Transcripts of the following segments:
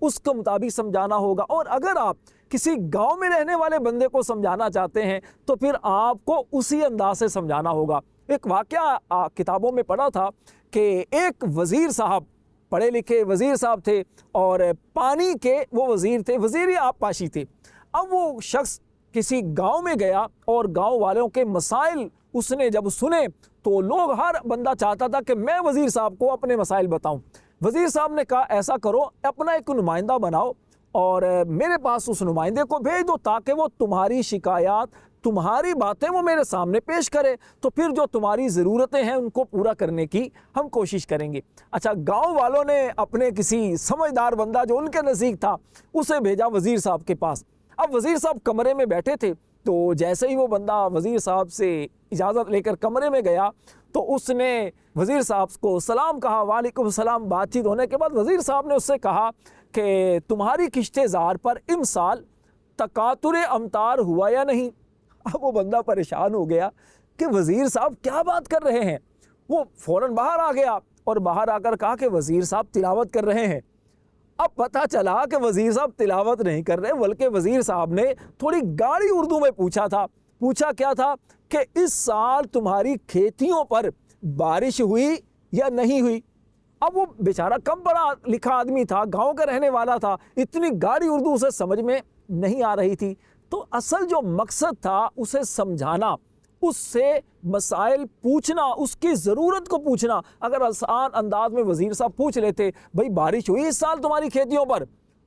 اس کے مطابق سمجھانا ہوگا۔ اور اگر آپ کسی گاؤں میں رہنے والے بندے کو سمجھانا چاہتے ہیں تو پھر آپ کو اسی انداز سے سمجھانا ہوگا۔ ایک واقعہ کتابوں میں پڑھا تھا کہ ایک وزیر صاحب، پڑھے لکھے وزیر صاحب تھے اور پانی کے وہ وزیر تھے، وزیر آب پاشی تھے۔ اب وہ شخص کسی گاؤں میں گیا اور گاؤں والوں کے مسائل اس نے جب سنے تو لوگ، ہر بندہ چاہتا تھا کہ میں وزیر صاحب کو اپنے مسائل بتاؤں۔ وزیر صاحب نے کہا ایسا کرو، اپنا ایک نمائندہ بناؤ اور میرے پاس اس نمائندے کو بھیج دو تاکہ وہ تمہاری شکایات، تمہاری باتیں وہ میرے سامنے پیش کرے، تو پھر جو تمہاری ضرورتیں ہیں ان کو پورا کرنے کی ہم کوشش کریں گے۔ اچھا، گاؤں والوں نے اپنے کسی سمجھدار بندہ جو ان کے نزدیک تھا اسے بھیجا وزیر صاحب کے پاس۔ اب وزیر صاحب کمرے میں بیٹھے تھے تو جیسے ہی وہ بندہ وزیر صاحب سے اجازت لے کر کمرے میں گیا تو اس نے وزیر صاحب کو سلام کہا، وعلیکم السلام۔ بات چیت ہونے کے بعد وزیر صاحب نے اس سے کہا کہ تمہاری کشت زار پر امسال تکاتر امطار ہوا یا نہیں؟ اب وہ بندہ پریشان ہو گیا کہ وزیر صاحب کیا بات کر رہے ہیں۔ وہ فوراً باہر آ گیا اور باہر آ کر کہا کہ وزیر صاحب تلاوت کر رہے ہیں۔ اب پتہ چلا کہ وزیر صاحب تلاوت نہیں کر رہے بلکہ وزیر صاحب نے تھوڑی گاڑی اردو میں پوچھا کیا تھا کہ اس سال تمہاری کھیتیوں پر بارش ہوئی یا نہیں ہوئی؟ اب وہ بیچارہ کم پڑھا لکھا آدمی تھا، گاؤں کا رہنے والا تھا، اتنی گاڑی اردو اسے سمجھ میں نہیں آ رہی تھی۔ تو اصل جو مقصد تھا اسے سمجھانا، اس سے مسائل پوچھنا، اس کی ضرورت کو پوچھنا۔ اگر آسان انداز میں وزیر صاحب پوچھ لیتے بھئی بارش ہوئی اس سال تمہاری کھیتیوں پر،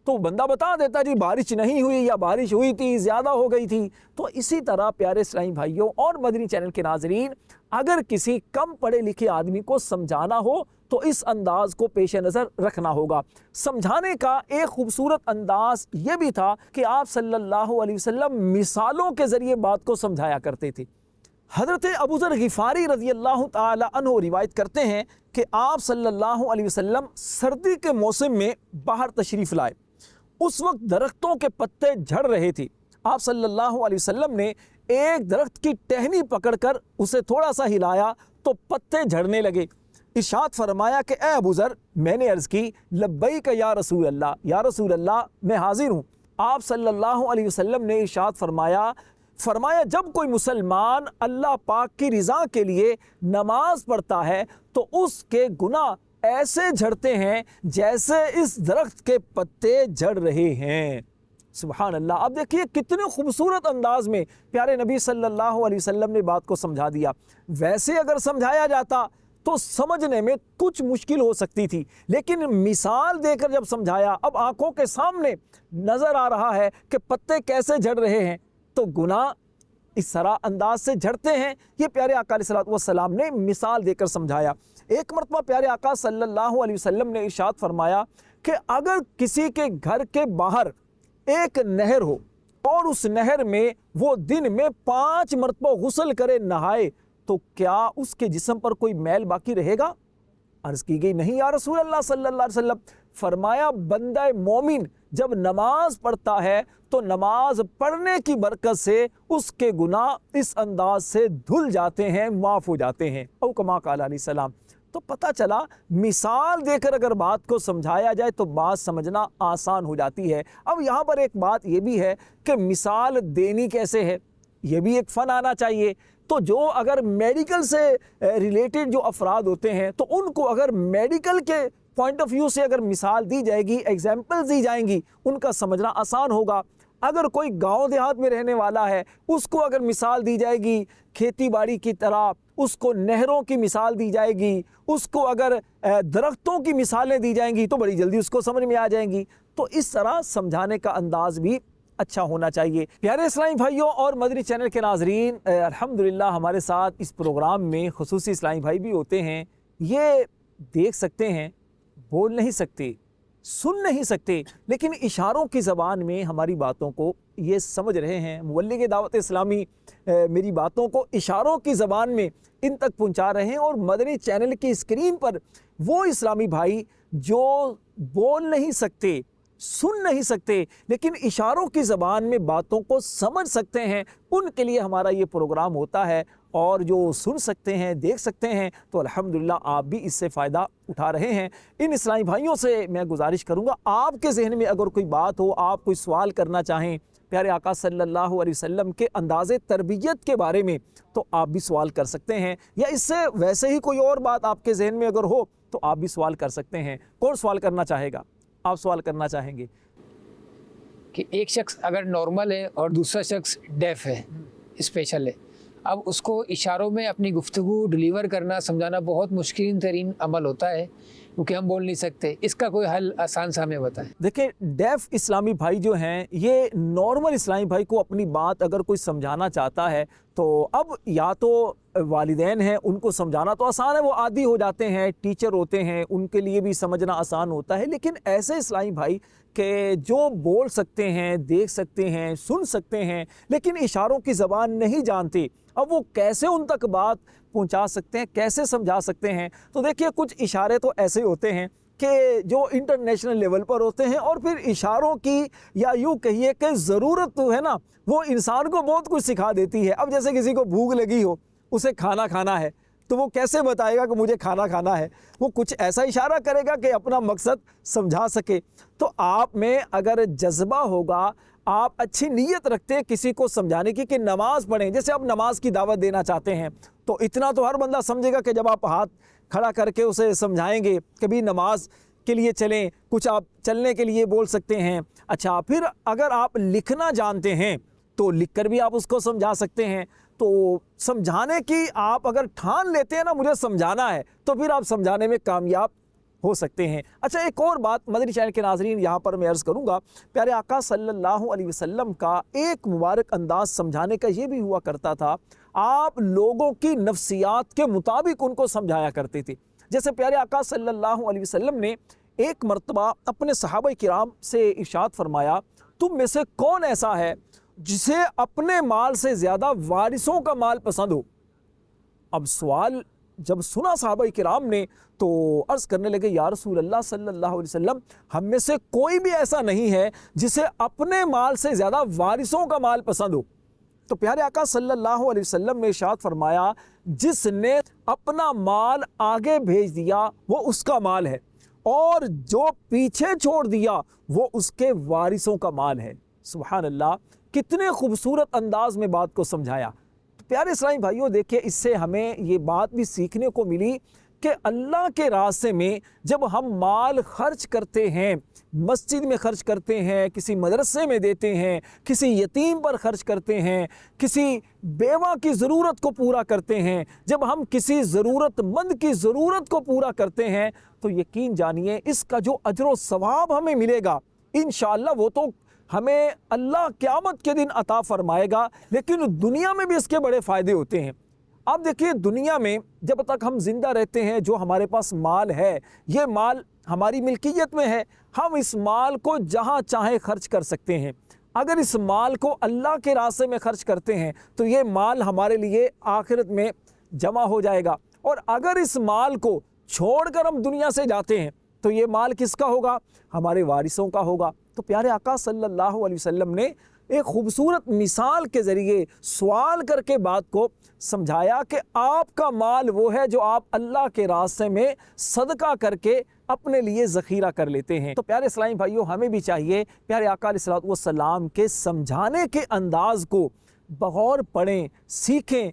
تو بندہ بتا دیتا جی بارش نہیں ہوئی یا بارش ہوئی تھی زیادہ ہو گئی تھی۔ تو اسی طرح پیارے اسلامی بھائیوں اور مدنی چینل کے ناظرین، اگر کسی کم پڑھے لکھے آدمی کو سمجھانا ہو تو اس انداز کو پیش نظر رکھنا ہوگا۔ سمجھانے کا ایک خوبصورت انداز یہ بھی تھا کہ آپ صلی اللہ علیہ وسلم مثالوں کے ذریعے بات کو سمجھایا کرتے تھے۔ حضرت ابوذر غفاری رضی اللہ تعالی عنہ روایت کرتے ہیں کہ آپ صلی اللہ علیہ وسلم سردی کے موسم میں باہر تشریف لائے۔ اس وقت درختوں کے پتے جھڑ رہے تھے۔ آپ صلی اللہ علیہ وسلم نے ایک درخت کی ٹہنی پکڑ کر اسے تھوڑا سا ہلایا تو پتے جھڑنے لگے۔ ارشاد فرمایا کہ اے ابوذر، میں نے عرض کی لبیک یا رسول اللہ، یا رسول اللہ میں حاضر ہوں۔ آپ صلی اللہ علیہ وسلم نے ارشاد فرمایا جب کوئی مسلمان اللہ پاک کی رضا کے لیے نماز پڑھتا ہے تو اس کے گناہ ایسے جھڑتے ہیں جیسے اس درخت کے پتے جھڑ رہے ہیں۔ سبحان اللہ۔ اب دیکھیے کتنے خوبصورت انداز میں پیارے نبی صلی اللہ علیہ وسلم نے بات کو سمجھا دیا۔ ویسے اگر سمجھایا جاتا تو سمجھنے میں کچھ مشکل ہو سکتی تھی، لیکن مثال دے کر جب سمجھایا، اب آنکھوں کے سامنے نظر آ رہا ہے کہ پتے کیسے جھڑ رہے ہیں، تو گناہ اس طرح انداز سے جھڑتے ہیں۔ یہ پیارے آقا علیہ السلام نے مثال دے کر سمجھایا۔ ایک مرتبہ پیارے آقا صلی اللہ علیہ وسلم نے ارشاد فرمایا کہ اگر کسی کے گھر کے باہر ایک نہر ہو اور اس نہر میں وہ دن میں 5 مرتبہ غسل کرے، نہائے، تو کیا اس کے جسم پر کوئی میل باقی رہے گا؟ عرض کی گئی نہیں یا رسول اللہ صلی اللہ علیہ وسلم۔ فرمایا بندہ مومن جب نماز پڑھتا ہے تو نماز پڑھنے کی برکت سے اس کے گناہ اس انداز سے دھل جاتے ہیں، معاف ہو جاتے ہیں، او کما قال علیہ السلام۔ تو پتہ چلا مثال دے کر اگر بات کو سمجھایا جائے تو بات سمجھنا آسان ہو جاتی ہے۔ اب یہاں پر ایک بات یہ بھی ہے کہ مثال دینی کیسے ہے، یہ بھی ایک فن آنا چاہیے۔ تو جو اگر میڈیکل سے ریلیٹڈ جو افراد ہوتے ہیں تو ان کو اگر میڈیکل کے پوائنٹ آف ویو سے اگر مثال دی جائے گی، ایگزامپلز دی جائیں گی، ان کا سمجھنا آسان ہوگا۔ اگر کوئی گاؤں دیہات میں رہنے والا ہے اس کو اگر مثال دی جائے گی کھیتی باڑی کی طرح، اس کو نہروں کی مثال دی جائے گی، اس کو اگر درختوں کی مثالیں دی جائیں گی تو بڑی جلدی اس کو سمجھ میں آ جائیں گی۔ تو اس طرح سمجھانے کا انداز بھی اچھا ہونا چاہیے۔ پیارے اسلامی بھائیوں اور مدنی چینل کے ناظرین، الحمدللہ ہمارے ساتھ اس پروگرام میں خصوصی اسلامی بھائی بھی ہوتے ہیں۔ یہ دیکھ سکتے ہیں، بول نہیں سکتے، سن نہیں سکتے، لیکن اشاروں کی زبان میں ہماری باتوں کو یہ سمجھ رہے ہیں۔ مبلغ دعوت اسلامی میری باتوں کو اشاروں کی زبان میں ان تک پہنچا رہے ہیں، اور مدنی چینل کی اسکرین پر وہ اسلامی بھائی جو بول نہیں سکتے، سن نہیں سکتے، لیکن اشاروں کی زبان میں باتوں کو سمجھ سکتے ہیں، ان کے لیے ہمارا یہ پروگرام ہوتا ہے۔ اور جو سن سکتے ہیں دیکھ سکتے ہیں تو الحمدللہ آپ بھی اس سے فائدہ اٹھا رہے ہیں۔ ان اسلامی بھائیوں سے میں گزارش کروں گا آپ کے ذہن میں اگر کوئی بات ہو، آپ کوئی سوال کرنا چاہیں پیارے آقا صلی اللہ علیہ وسلم کے انداز تربیت کے بارے میں، تو آپ بھی سوال کر سکتے ہیں، یا اس سے ویسے ہی کوئی اور بات آپ کے ذہن میں اگر ہو تو آپ بھی سوال کر سکتے ہیں۔ کون سوال کرنا چاہے گا؟ آپ سوال کرنا چاہیں گے؟ کہ ایک شخص اگر نارمل ہے اور دوسرا شخص ڈیف ہے، اسپیشل ہے، اب اس کو اشاروں میں اپنی گفتگو ڈلیور کرنا سمجھانا بہت مشکل ترین عمل ہوتا ہے، کیونکہ ہم بول نہیں سکتے۔ اس کا کوئی حل آسان سا ہمیں بتائیں۔ دیکھیں، ڈیف اسلامی بھائی جو ہیں یہ نارمل اسلامی بھائی کو اپنی بات اگر کوئی سمجھانا چاہتا ہے تو اب یا تو والدین ہیں، ان کو سمجھانا تو آسان ہے، وہ عادی ہو جاتے ہیں، ٹیچر ہوتے ہیں، ان کے لیے بھی سمجھنا آسان ہوتا ہے، لیکن ایسے اسلامی بھائی کہ جو بول سکتے ہیں، دیکھ سکتے ہیں، سن سکتے ہیں، لیکن اشاروں کی زبان نہیں جانتے، اب وہ کیسے ان تک بات پہنچا سکتے ہیں، کیسے سمجھا سکتے ہیں؟ تو دیکھیے کچھ اشارے تو ایسے ہوتے ہیں کہ جو انٹرنیشنل لیول پر ہوتے ہیں، اور پھر اشاروں کی یا یوں کہیے کہ ضرورت تو ہے نا، وہ انسان کو بہت کچھ سکھا دیتی ہے۔ اب جیسے کسی کو بھوک لگی ہو، اسے کھانا کھانا ہے، تو وہ کیسے بتائے گا کہ مجھے کھانا کھانا ہے؟ وہ کچھ ایسا اشارہ کرے گا کہ اپنا مقصد سمجھا سکے۔ تو آپ میں اگر جذبہ ہوگا، آپ اچھی نیت رکھتے ہیں کسی کو سمجھانے کی کہ نماز پڑھیں، جیسے آپ نماز کی دعوت دینا چاہتے ہیں، تو اتنا تو ہر بندہ سمجھے گا کہ جب آپ ہاتھ کھڑا کر کے اسے سمجھائیں گے کہ بھی نماز کے لیے چلیں، کچھ آپ چلنے کے لیے بول سکتے ہیں۔ اچھا، پھر اگر آپ لکھنا جانتے ہیں تو لکھ کر بھی آپ اس کو سمجھا سکتے ہیں۔ تو سمجھانے کی آپ اگر ٹھان لیتے ہیں نا مجھے سمجھانا ہے، تو پھر آپ سمجھانے میں کامیاب ہو سکتے ہیں۔ اچھا، ایک اور بات مدنی چینل کے ناظرین یہاں پر میں عرض کروں گا، پیارے آقا صلی اللہ علیہ وسلم کا ایک مبارک انداز سمجھانے کا یہ بھی ہوا کرتا تھا، آپ لوگوں کی نفسیات کے مطابق ان کو سمجھایا کرتے تھے۔ جیسے پیارے آقا صلی اللہ علیہ وسلم نے ایک مرتبہ اپنے صحابہ کرام سے ارشاد فرمایا، تم میں سے کون ایسا ہے جسے اپنے مال سے زیادہ وارثوں کا مال پسند ہو؟ اب سوال جب سنا صحابہ کرام نے تو عرض کرنے لگے، یا رسول اللہ صلی اللہ علیہ وسلم، ہم میں سے کوئی بھی ایسا نہیں ہے جسے اپنے مال سے زیادہ وارثوں کا مال پسند ہو۔ تو پیارے آقا صلی اللہ علیہ وسلم نے ارشاد فرمایا، جس نے اپنا مال آگے بھیج دیا وہ اس کا مال ہے، اور جو پیچھے چھوڑ دیا وہ اس کے وارثوں کا مال ہے۔ سبحان اللہ، کتنے خوبصورت انداز میں بات کو سمجھایا۔ تو پیارے اسلامی بھائیوں، دیکھیے اس سے ہمیں یہ بات بھی سیکھنے کو ملی کہ اللہ کے راستے میں جب ہم مال خرچ کرتے ہیں، مسجد میں خرچ کرتے ہیں، کسی مدرسے میں دیتے ہیں، کسی یتیم پر خرچ کرتے ہیں، کسی بیوہ کی ضرورت کو پورا کرتے ہیں، جب ہم کسی ضرورت مند کی ضرورت کو پورا کرتے ہیں، تو یقین جانیے اس کا جو اجر و ثواب ہمیں ملے گا انشاءاللہ وہ تو ہمیں اللہ قیامت کے دن عطا فرمائے گا، لیکن دنیا میں بھی اس کے بڑے فائدے ہوتے ہیں۔ اب دیکھیے، دنیا میں جب تک ہم زندہ رہتے ہیں، جو ہمارے پاس مال ہے، یہ مال ہماری ملکیت میں ہے، ہم اس مال کو جہاں چاہیں خرچ کر سکتے ہیں۔ اگر اس مال کو اللہ کے راستے میں خرچ کرتے ہیں تو یہ مال ہمارے لیے آخرت میں جمع ہو جائے گا، اور اگر اس مال کو چھوڑ کر ہم دنیا سے جاتے ہیں تو یہ مال کس کا ہوگا؟ ہمارے وارثوں کا ہوگا۔ تو پیارے آقا صلی اللہ علیہ وسلم نے ایک خوبصورت مثال کے ذریعے سوال کر کے بات کو سمجھایا کہ آپ کا مال وہ ہے جو آپ اللہ کے راستے میں صدقہ کر کے اپنے لیے ذخیرہ کر لیتے ہیں۔ تو پیارے اسلامی بھائیوں، ہمیں بھی چاہیے پیارے آقا علیہ السلام کے سمجھانے کے انداز کو بغور پڑھیں، سیکھیں،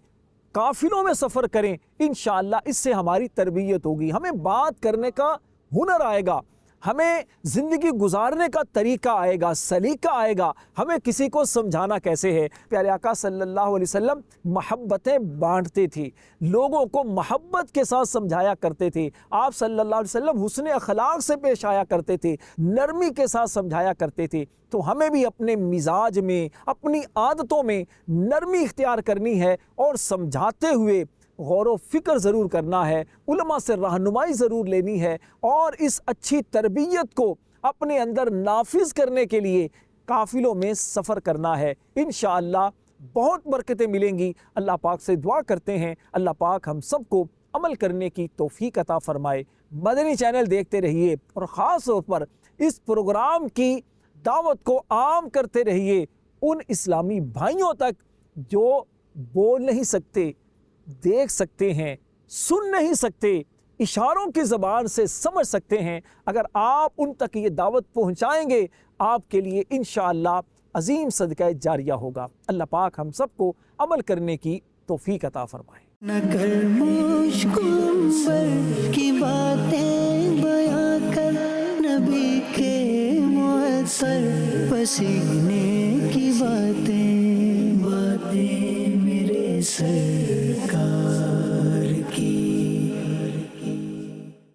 قافلوں میں سفر کریں، انشاءاللہ اس سے ہماری تربیت ہوگی، ہمیں بات کرنے کا ہنر آئے گا، ہمیں زندگی گزارنے کا طریقہ آئے گا، سلیقہ آئے گا، ہمیں کسی کو سمجھانا کیسے ہے۔ پیارے آقا صلی اللہ علیہ وسلم محبتیں بانٹتے تھے، لوگوں کو محبت کے ساتھ سمجھایا کرتے تھے۔ آپ صلی اللہ علیہ وسلم حسن اخلاق سے پیش آیا کرتے تھے، نرمی کے ساتھ سمجھایا کرتے تھے۔ تو ہمیں بھی اپنے مزاج میں، اپنی عادتوں میں نرمی اختیار کرنی ہے، اور سمجھاتے ہوئے غور و فکر ضرور کرنا ہے، علماء سے رہنمائی ضرور لینی ہے، اور اس اچھی تربیت کو اپنے اندر نافذ کرنے کے لیے قافلوں میں سفر کرنا ہے۔ انشاءاللہ بہت برکتیں ملیں گی۔ اللہ پاک سے دعا کرتے ہیں اللہ پاک ہم سب کو عمل کرنے کی توفیق عطا فرمائے۔ مدنی چینل دیکھتے رہیے، اور خاص طور پر اس پروگرام کی دعوت کو عام کرتے رہیے ان اسلامی بھائیوں تک جو بول نہیں سکتے، دیکھ سکتے ہیں، سن نہیں سکتے، اشاروں کی زبان سے سمجھ سکتے ہیں، اگر آپ ان تک یہ دعوت پہنچائیں گے آپ کے لیے انشاءاللہ عظیم صدقہ جاریہ ہوگا۔ اللہ پاک ہم سب کو عمل کرنے کی توفیق عطا فرمائے۔ نہ کر مشکل کی باتیں بیاں کر، نبی کے معطر پسینے کی باتیں میرے سر